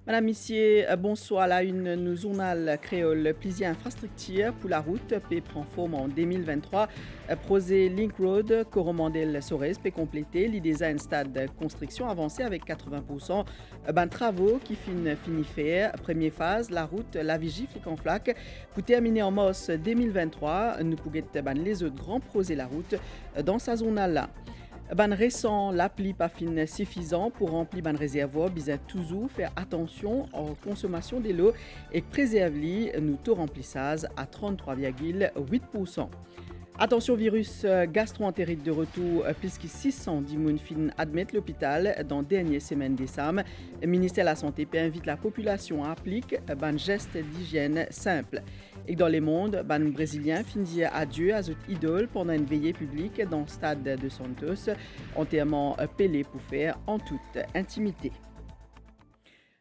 Madame Missier, bonsoir. La une, nous journal créole, plusieurs infrastructures pour la route, peut prendre forme en 2023. Projet Link Road, Coromandel Sorez, peut compléter. L'e-design stade de construction avancé avec 80%. Travaux qui fini faire. Première phase, la route, la vigie, flic en flac. Pour terminer en mars 2023, nous pourrons les autres grands projets la route dans sa zone là. Récent, l'appli pas fin suffisant pour remplir ban réservoir, besoin toujours faire attention en consommation de l'eau et préserver nous taux remplissage à 33,8%. Attention virus gastro-entérite de retour, plus que 600 d'immunes fin admettent l'hôpital dans la dernière semaine décembre. Le ministère de la Santé invite la population à appliquer un geste d'hygiène simple. Et dans le monde, ban brésilien finit adieu à cette idole pendant une veillée publique dans le stade de Santos, entièrement Pelé pour faire en toute intimité.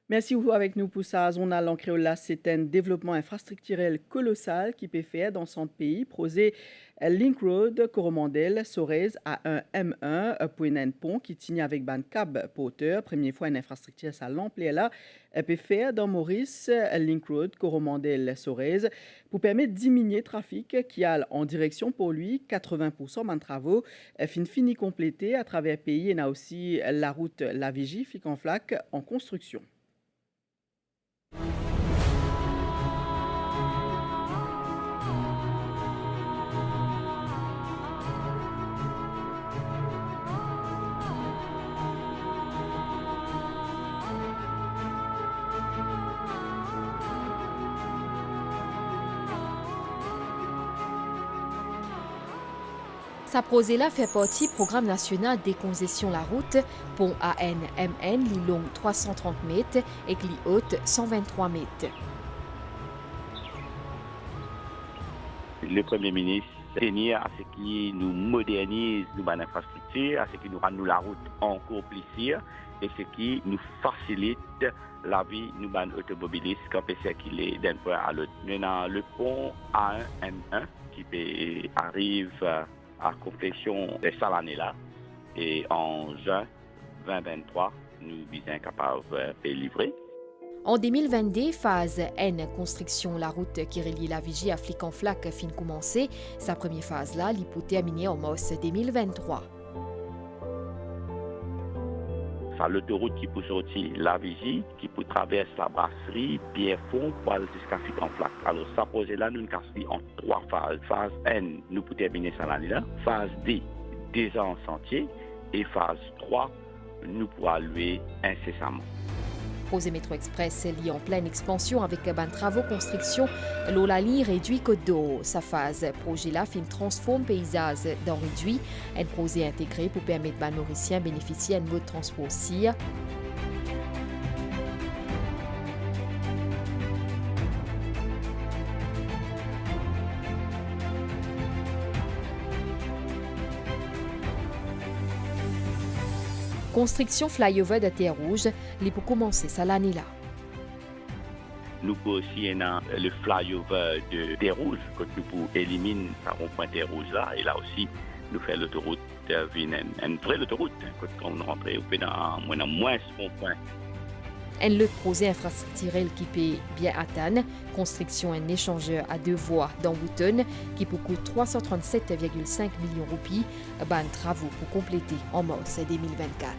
Merci vous avec nous pour ça. Zonal en créole, c'est un développement infrastructurel colossal qui peut faire dans son pays. Projet Link Road, Coromandel, Sorez à un M1 pour un pont qui tient avec ban cab porteur. Première fois une infrastructure ça l'emploi là. Peut faire dans Maurice Link Road, Coromandel, Sorez pour permettre de diminuer le trafic qui a en direction pour lui 80% de travaux fini complété à travers le pays. Il y a aussi la route La Vigie, Flic en flac en construction. Sa projet-là fait partie du programme national des concessions la route, pont ANMN, li long 330 mètres et li haute 123 mètres. Le Premier ministre tenir à ce qui nous modernise nos infrastructures, à ce qui nous rend la route encore plus sûre et ce qui nous facilite la vie nous automobilistes quand on peut circuler d'un point à l'autre. Maintenant, le pont A1M1 qui arrive à complétion de cette année-là. Et en juin 2023, nous sommes capables de livrer. En 2022, phase N, construction la route qui relie la Vigie à Flic en flac fin commencé. Sa première phase-là, il peut terminer en mars 2023. L'autoroute qui peut sortir la Vigie, qui peut traverser la brasserie, Pierrefonds, pour aller jusqu'à Flic en flac. Alors, ça projet-là, nous nous en 3 phases. Phase N, nous pouvons terminer ça l'année-là. Phase D, déjà en sentier. Et phase 3, nous pourrons allouer incessamment. Projet Métro Express lié en pleine expansion avec travaux construction. L'Olali réduit Côte d'Or. Sa phase projet-là fin transforme paysage dans réduit. Un projet intégré pour permettre aux Mauriciens de bénéficier d'un mode de transport sire. Construction flyover de Terre Rouge, il peut commencer ça l'année-là. Nous pouvons aussi le flyover de Terre Rouge, que nous pouvons éliminer ça rond-point Terre Rouge là, et là aussi, nous faisons l'autoroute, une vraie autoroute, quand on rentre dans moins rond-point. Un autre projet infrastructurel qui peut bien atteindre, construction d'un échangeur à 2 voies dans Wooton, qui peut coûter 337,5 millions de roupies, travaux pour compléter en mars 2024.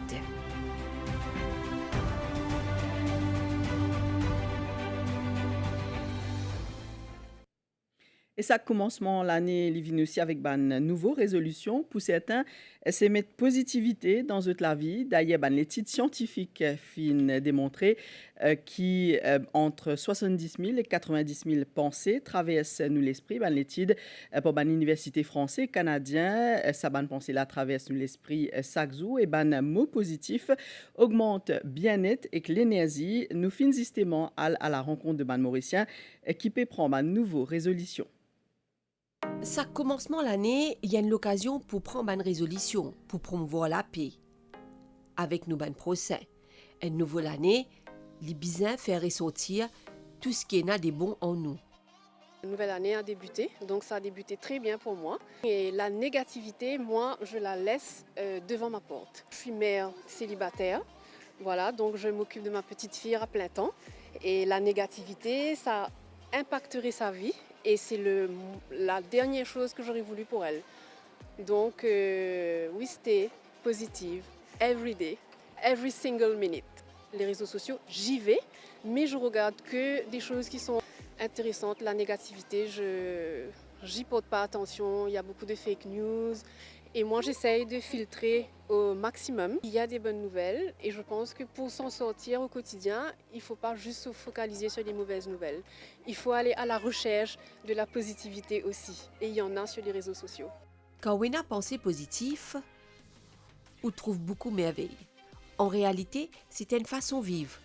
Et ça commencement l'année, il vient aussi avec une nouvelle résolution. Pour certains, c'est mettre positivité dans la vie. D'ailleurs, l'étude scientifique fin démontré qui entre 70 000 et 90 000 pensées traversent nous l'esprit. L'étude pour l'université française canadien, ça pensée là traverse nous l'esprit chaque jour et mot positif augmente bien-être et que l'énergie nous fin justement à la rencontre de Mauriciens qui peut prendre une nouvelle résolution. Ça commencement l'année, il y a une occasion pour prendre une résolution, pour promouvoir la paix. Avec nos procès. Une nouvelle année, les bisins faire ressortir tout ce qui est là des bons en nous. Une nouvelle année a débuté, donc ça a débuté très bien pour moi. Et la négativité, moi, je la laisse devant ma porte. Je suis mère célibataire, Voilà, donc je m'occupe de ma petite fille à plein temps. Et la négativité, ça impacterait sa vie. Et c'est la dernière chose que j'aurais voulu pour elle. Donc, we stay positive every day, every single minute. Les réseaux sociaux, j'y vais, mais je regarde que des choses qui sont intéressantes. La négativité, j'y porte pas attention. Il y a beaucoup de fake news. Et moi, j'essaye de filtrer au maximum. Il y a des bonnes nouvelles et je pense que pour s'en sortir au quotidien, il ne faut pas juste se focaliser sur les mauvaises nouvelles. Il faut aller à la recherche de la positivité aussi. Et il y en a sur les réseaux sociaux. Quand on a pensé positif, on trouve beaucoup de merveilles. En réalité, c'est une façon de vivre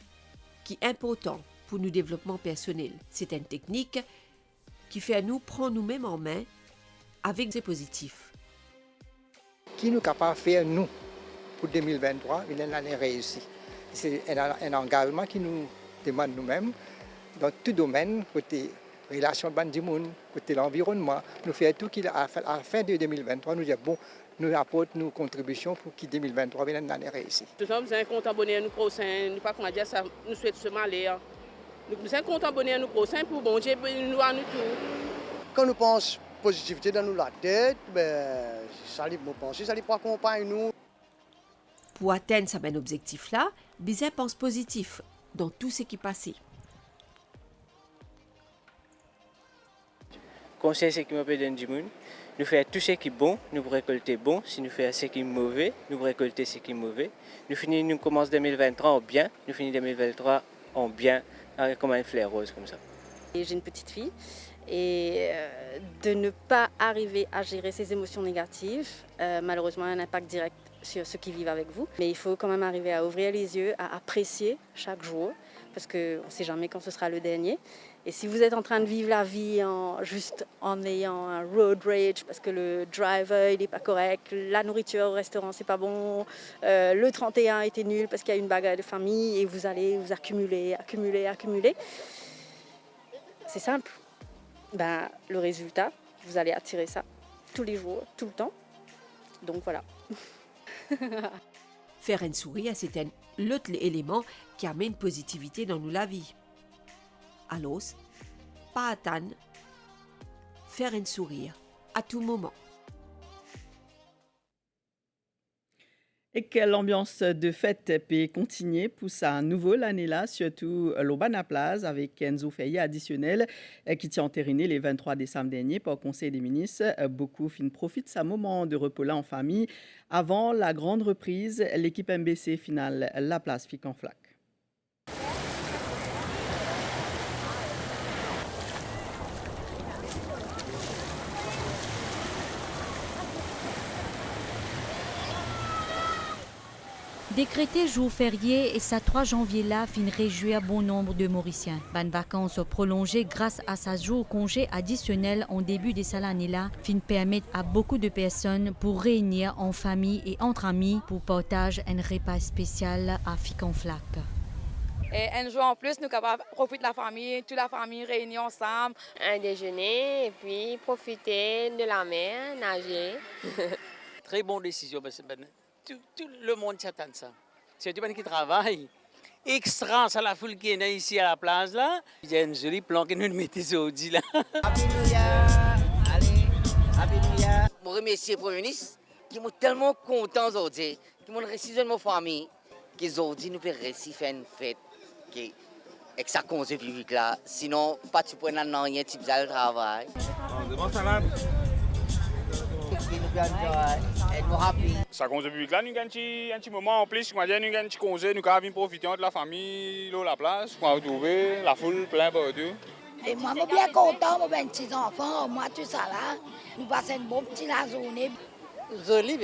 qui est importante pour nos développements personnels. C'est une technique qui fait à nous prendre nous-mêmes en main avec des positifs. Qui nous est capable de faire, nous, pour 2023, une année réussie. C'est un engagement qui nous demande nous-mêmes, dans tout domaine, côté relation de monde, côté l'environnement, nous faire tout qu'à la fin de 2023, nous dire bon, nous apportons nos contributions pour que 2023 vienne une année réussie. Nous sommes un compte abonné à nous prochains, nous pas qu'on a dit ça, nous souhaitons se malheur. Nous sommes un compte abonné à nous prochains pour bon Dieu nous à nous tout. Quand nous pensons positivité dans nous la tête, ben, ça lui penser, ça lui accompagner nous. Pour atteindre ce même objectif-là, Bizet pense positif dans tout ce qui passait. Conseil ce qui me peut donner du monde, nous faisons tout ce qui est bon, nous récolter bon. Si nous faisons ce qui est mauvais, nous récolter ce qui est mauvais. Nous commençons 2023 en bien, nous finissons 2023 en bien, comme un fleur rose comme ça. J'ai une petite fille. Et de ne pas arriver à gérer ses émotions négatives, malheureusement, a un impact direct sur ceux qui vivent avec vous. Mais il faut quand même arriver à ouvrir les yeux, à apprécier chaque jour, parce qu'on ne sait jamais quand ce sera le dernier. Et si vous êtes en train de vivre la vie juste en ayant un road rage, parce que le driver il n'est pas correct, la nourriture au restaurant c'est pas bon, le 31 était nul parce qu'il y a une bagarre de famille, et vous allez vous accumuler, c'est simple. Ben, le résultat, vous allez attirer ça tous les jours, tout le temps. Donc voilà. Faire un sourire, c'est un autre élément qui amène positivité dans la vie. Alors, pas attendre, faire un sourire à tout moment. Et que l'ambiance de fête peut continuer pour sa nouvelle année-là, surtout l'Aubana Place avec Enzo Feillet additionnel qui tient entériné les 23 décembre dernier par le Conseil des ministres. Beaucoup profitent de ce moment de repos-là en famille. Avant la grande reprise, l'équipe MBC finale La Place Fic en Flac. Décrété jour férié et ça 3 janvier là fin réjouir bon nombre de Mauriciens. Bonnes vacances prolongées grâce à sa jour congé additionnel en début de cette année-là fin permettre à beaucoup de personnes pour réunir en famille et entre amis pour partager un repas spécial à Fic en Flac. Et un jour en plus, nous capables profiter de la famille, toute la famille réunie ensemble. Un déjeuner et puis profiter de la mer, nager. Très bonne décision parce que tout le monde s'attend à ça. C'est tout le monde qui travaille. Extra, ça la foule qui est ici à la place là. Il y a un joli plan que nous mettons aujourd'hui là. Happy New Year! Allez, Happy New Year! Je remercie le Premier ministre qui est tellement content aujourd'hui, qui m'a réussi de ma famille, qui aujourd'hui nous peut réussir faire une fête avec sa conseil public là. Sinon, pas tu peux rien, tu peux le travail. Ça cause public là, nous avons un petit moment en plus, nous avons un petit congé, nous avons profité de la famille, de la place, pour retrouver la foule plein partout. Et moi, je suis bien content, moi, mes petits enfants, moi, tout ça là, nous passons une bonne petite journée. Joli,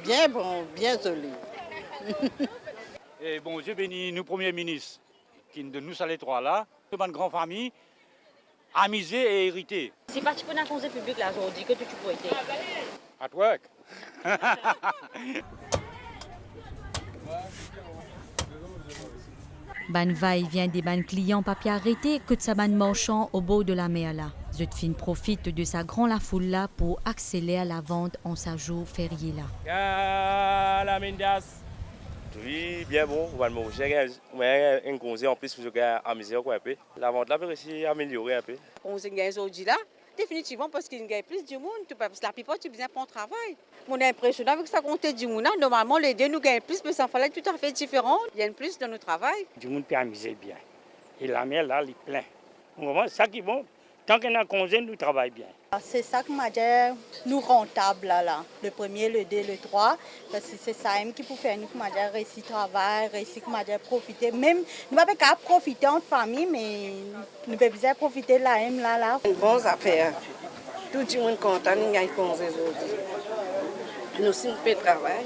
bien bon, bien joli. Et bon Dieu bénit nous Premier ministre, qui de nous ça les trois là, de bonne grande famille, amusée et héritée. C'est pas tu peux un conseil public là aujourd'hui que tu peux être. At work. Ban va-et-vient des ban clients papier arrêté que de sa ban marchand au bord de la mer là. Zutfin profite de sa grande la foule là pour accélérer la vente en sa jour férié là. La Mendas, Oui, bien bon. On va manger un conseil en plus pour amuser un peu. La vente là peut aussi améliorer un peu. On se gagne aujourd'hui là, définitivement parce qu'il y a plus de monde. Parce que la plupart, tu viens pour un travail. On est impressionné avec ça compter du monde. Normalement, les deux nous gagnent plus, mais ça fallait tout à fait différent. Il y a plus dans notre travail. Du monde peut amuser bien. Et la mer là, elle est pleine. Au moment, c'est ça qui est bon. Tant qu'on a congé, nous travaillons bien. C'est ça que m'a dit, nous rentables là. Le premier, le 2, le 3. Parce que c'est ça qui peut faire nous, m'a dit, réussir travail, réussir, m'a dit, profiter. Même, nous ne pouvons pas profiter en famille, mais nous pouvons bien profiter de la M là. Une bonne affaire. Tout le monde est content, nous gagnons congé aujourd'hui. Nous aussi, nous pouvons travailler.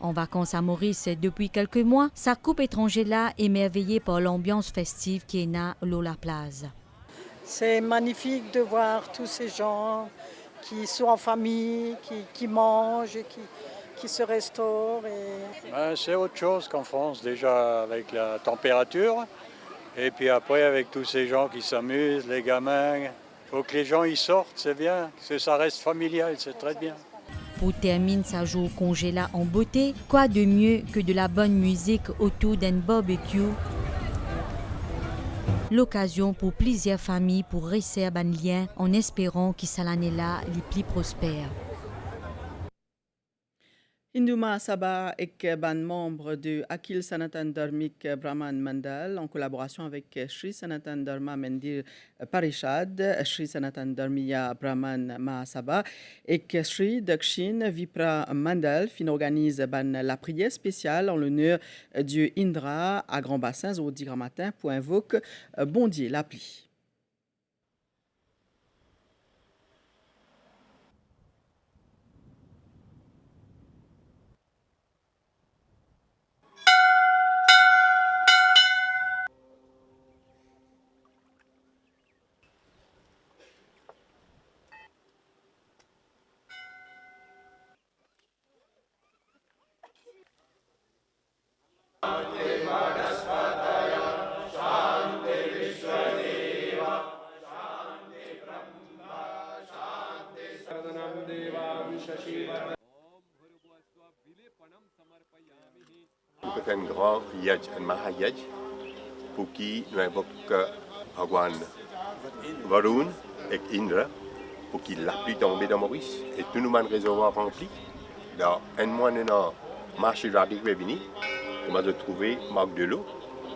En vacances à Maurice depuis quelques mois, sa coupe étrangère là est émerveillée par l'ambiance festive qui est na Lola Plaza. C'est magnifique de voir tous ces gens qui sont en famille, qui mangent, qui se restaurent. C'est autre chose qu'en France, déjà avec la température. Et puis après, avec tous ces gens qui s'amusent, les gamins. Il faut que les gens y sortent, c'est bien. Que ça reste familial, c'est très bien. Pour terminer sa jour congé là en beauté, quoi de mieux que de la bonne musique autour d'un barbecue? L'occasion pour plusieurs familles pour rester un lien en espérant que cette année-là les plus prospère. Induma Saba est ban membre de Akil Sanatan Dharmik Brahman Mandal en collaboration avec Sri Sanatan Dharma Mandir Parishad, Sri Sanatan Dharmiya Brahman Mahasabha et Sri Dakshin Vipra Mandal organise la prière spéciale en l'honneur du Indra à Grand Bassin au 10 matin pour invoquer Bondier l'appli. On peut faire un grand yaj, un mahayaj, pour qui nous invoquons Bhagwan Varun et Indra, pour qu'il la pluie tomber dans Maurice, et tout nous a un réservoir rempli. Dans un mois, nous avons marché radik venu, nous avons trouvé marque de l'eau,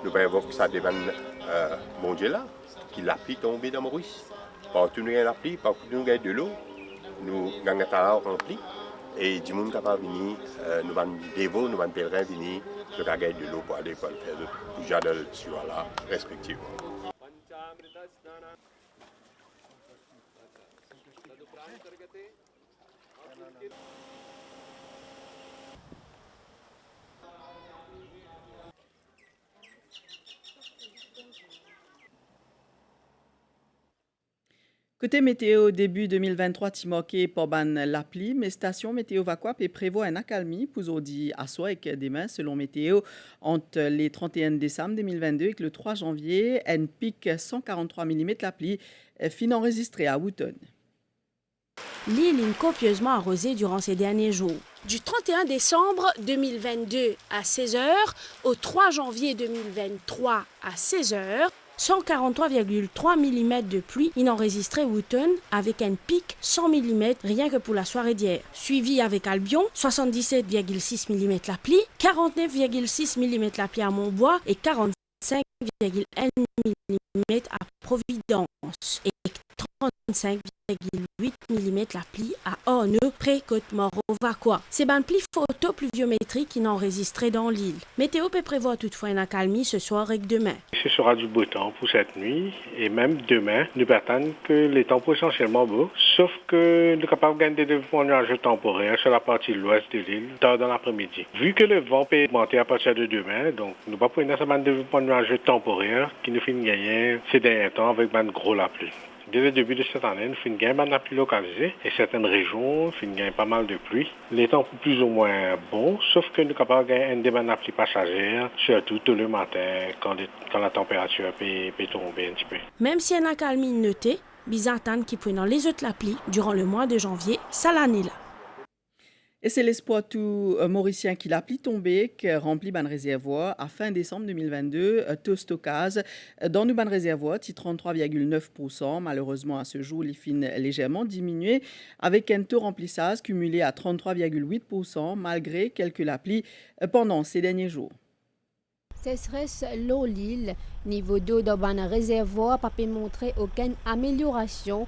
nous invoquons ça devant bon Dieu là, qu'il la pluie tomber dans Maurice. Partout nous avons la pluie, partout nous avons de l'eau, nous avons un talent rempli. Et du monde capable de venir, nous avons des dévots, nous avons des pèlerins venir de la gueule de l'eau pour aller faire le puja de là, respectivement. Côté météo, début 2023, Timoké pour ban l'appli, mais station météo Vacuap et prévoit un accalmie pour aujourd'hui à soir et demain selon météo entre les 31 décembre 2022 et le 3 janvier, un pic 143 mm l'appli fin enregistré à Wooton. L'île est copieusement arrosée durant ces derniers jours. Du 31 décembre 2022 à 16h au 3 janvier 2023 à 16h, 143,3 mm de pluie inenregistrée Wooton avec un pic 100 mm rien que pour la soirée d'hier. Suivi avec Albion, 77,6 mm la pluie, 49,6 mm la pluie à Montbois et 45,1 mm à Providence et 35,8 mm la pluie à Orneux, près Côte-Mort-au-Vacois. C'est ban pluie photo pluviométrique qui enregistré dans l'île. Météo peut prévoir toutefois une accalmie ce soir et demain. Ce sera du beau temps pour cette nuit et même demain, nous attendons que les temps sont essentiellement beaux, sauf que nous sommes capables de gagner des développements nuageux temporaires sur la partie l'ouest de l'île tard dans l'après-midi. Vu que le vent peut augmenter à partir de demain, donc nous ne pouvons pas prendre un développement nuageux temporaire qui nous fait gagner ces derniers temps avec un gros la pluie. Dès le début de cette année, nous finissons gagner la pluie localisée et certaines régions finissent gagner pas mal de pluie. Les temps sont plus ou moins bons, sauf que nous sommes capables de gagner une pluie passagère, surtout tôt le matin quand la température peut tomber un petit peu. Même si une accalmie notée, bizarre qui prennent les autres la pluie durant le mois de janvier, ça l'année là. Et c'est l'espoir tout mauricien qui l'a pli tombé, qui remplit ban réservoir à fin décembre 2022, taux stockage dans nos ban réservoirs, 33,9%. Malheureusement, à ce jour, les fins légèrement diminué avec un taux remplissage cumulé à 33,8% malgré quelques laplis pendant ces derniers jours. Sécheresse l'eau l'île, niveau d'eau dans ban réservoir pas peut montrer aucune amélioration.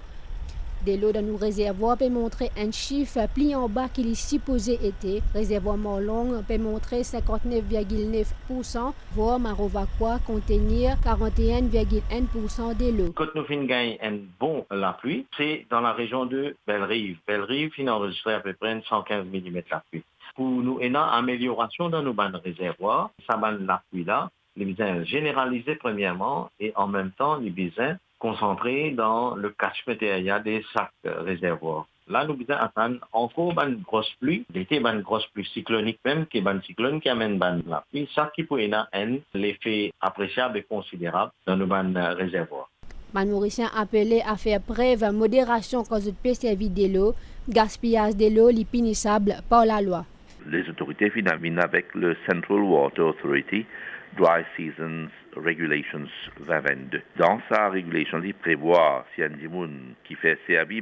De l'eau dans nos réservoirs peut montrer un chiffre pli en bas qu'il est supposé être. Réservoir Morlong peut montrer 59,9%, voire Marovaquois contenir 41,1% de l'eau. Quand nous finissons gagner un bon la pluie, c'est dans la région de Belle-Rive. Belle-Rive finit enregistrer à peu près 115 mm la pluie. Pour nous, une amélioration dans nos bandes réservoirs, ça bande la pluie là, les besoins généralisés premièrement et en même temps les besoins concentrés dans le catchment area des sacs réservoirs. Là, nous besoin attendre encore une grosse pluie, d'été une grosse pluie cyclonique même, qui est une cyclone qui amène la pluie. Ça qui peut avoir un effet appréciable et considérable dans nos bandes réservoirs. Les Mauriciens appelés à faire preuve de modération quand ils peuvent servir de l'eau, gaspillage de l'eau est punissable par la loi. Les autorités viennent avec le Central Water Authority Dry Seasons Regulations 2022. Dans sa régulation, il prévoit si un dimoun qui fait servir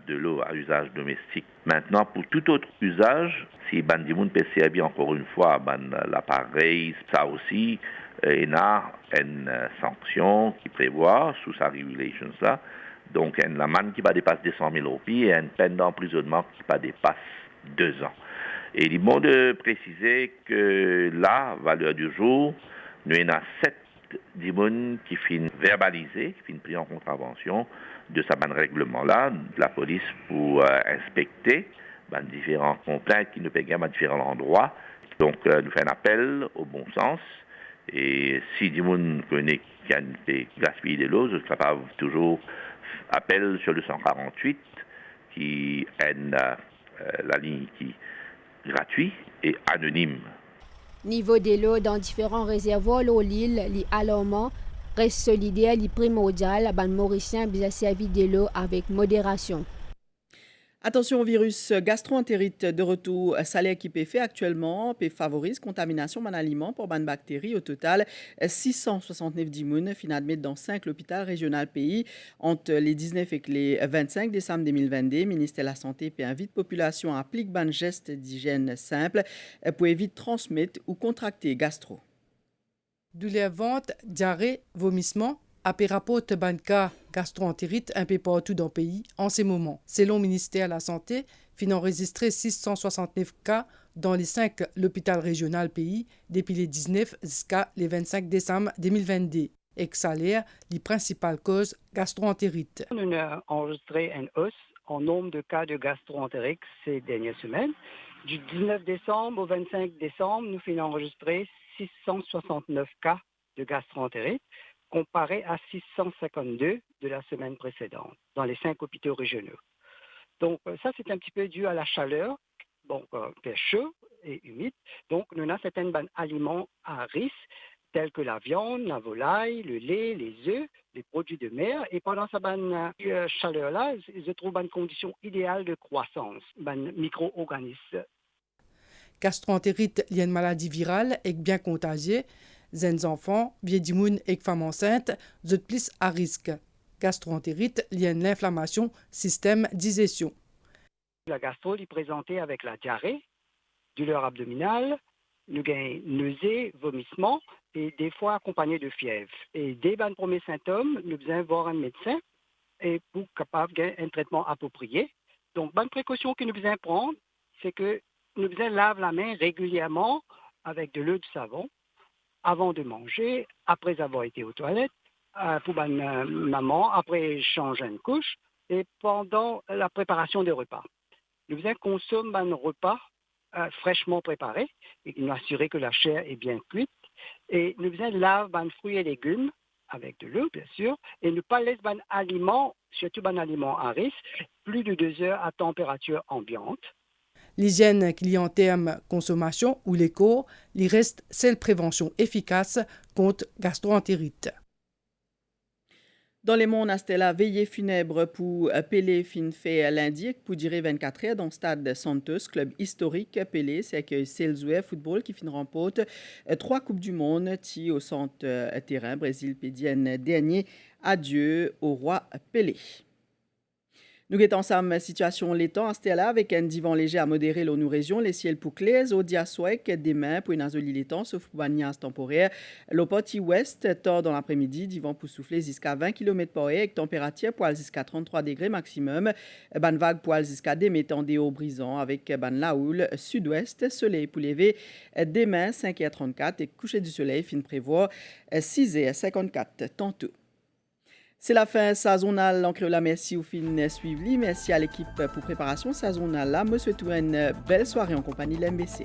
de l'eau à usage domestique. Maintenant, pour tout autre usage, si ban dimoun peut servir encore une fois l'appareil, ça aussi, il y a une sanction qui prévoit sous sa régulation ça. Donc, une amende qui va dépasser 200 000 roupies et une peine d'emprisonnement qui va dépasser 2 ans. Et il est bon de préciser que la valeur du jour, nous avons 7 dimons qui finissent verbalisés, qui finissent pris en contravention de ce règlement-là, de la police pour inspecter différents complaintes qui nous payent à différents endroits. Donc, nous faisons un appel au bon sens. Et si dimons connaît qui a fait gaspiller de l'eau, je suis capable toujours appel sur le 148 qui est la ligne qui gratuit et anonyme. Niveau de l'eau dans différents réservoirs, l'eau l'île, les alarmants, reste solidaire, les primordial, les Mauriciens bien servi de l'eau avec modération. Attention au virus gastro-entérite de retour salaire qui peut faire actuellement, peut favorise contamination d'un aliment pour ban bactéries. Au total, 669 dimounes fin admis dans 5 hôpitaux régionaux pays entre les 19 et les 25 décembre 2022. Ministère de la Santé peut inviter la population à appliquer ban geste d'hygiène simple pour éviter de transmettre ou contracter gastro. Douleur ventre, diarrhée, vomissement. Après rapport de banca gastro-entérite un peu partout dans le pays en ces moments. Selon le ministère de la Santé, fin enregistré 669 cas dans les 5 hôpitaux régionaux pays depuis les 19 jusqu'à les 25 décembre 2022. Et ça l'air les principales causes gastro-entérite. On a enregistré une hausse en nombre de cas de gastro-entérite ces dernières semaines. Du 19 décembre au 25 décembre, nous avons enregistré 669 cas de gastro-entérite, comparé à 652 de la semaine précédente, dans les 5 hôpitaux régionaux. Donc ça, c'est un petit peu dû à la chaleur, donc fait chaud et humide. Donc nous avons certains aliments à risque, tels que la viande, la volaille, le lait, les œufs, les produits de mer. Et pendant cette chaleur-là, ils se trouvent dans une condition idéale de croissance, micro-organismes. Gastro-entérite est une maladie virale et bien contagieux. Les enfants, vieux dimoun et femmes enceintes, sont plus à risque. Gastro-entérite liée à l'inflammation, système digestion. La gastro est présentée avec la diarrhée, douleur abdominale, nous avons nausées, vomissements et des fois accompagné de fièvre. Et dès les premiers symptômes, nous devons voir un médecin et pour capable de un traitement approprié. Donc, bonne précaution que nous devons prendre, c'est que nous devons laver la main régulièrement avec de l'eau de savon avant de manger, après avoir été aux toilettes, pour maman, après changer une couche et pendant la préparation des repas. Nous devons consommer un repas fraîchement préparé et nous assurer que la chair est bien cuite. Et nous devons laver les fruits et légumes avec de l'eau, bien sûr, et ne pas laisser les aliments, surtout les aliments à risque, plus de 2 heures à température ambiante. L'hygiène qu'il y a en termes consommation ou l'éco, il reste celle prévention efficace contre gastro-entérite. Dans les mondes, Astella, veillée funèbre pour Pelé fin fait lundi pour durer 24 heures dans le stade Santos, club historique. Pelé, c'est accueille Selzoué Football qui fin remporte 3 Coupes du Monde au centre terrain Brésil pédienne dernier. Adieu au roi Pelé. Nous guettons ensemble situation l'étang à Stella avec un divan léger à modérer l'eau nous région, les ciels pour clairs, au diasouek, demain pour une azoli l'étang, sauf pour bagnas temporaire. L'eau poti ouest, tard dans l'après-midi, divan pour souffler jusqu'à 20 km/h avec température poil jusqu'à 33 degrés maximum. Ban vague poil jusqu'à des métendés au brisant avec ban laoul sud-ouest, soleil pour lever demain 5h34 et coucher du soleil fin prévoir 6h54 tantôt. C'est la fin saisonnale en créole. Merci au fin suivi. Merci à l'équipe pour préparation saisonnale. Moi, je souhaite une belle soirée en compagnie de l'MBC.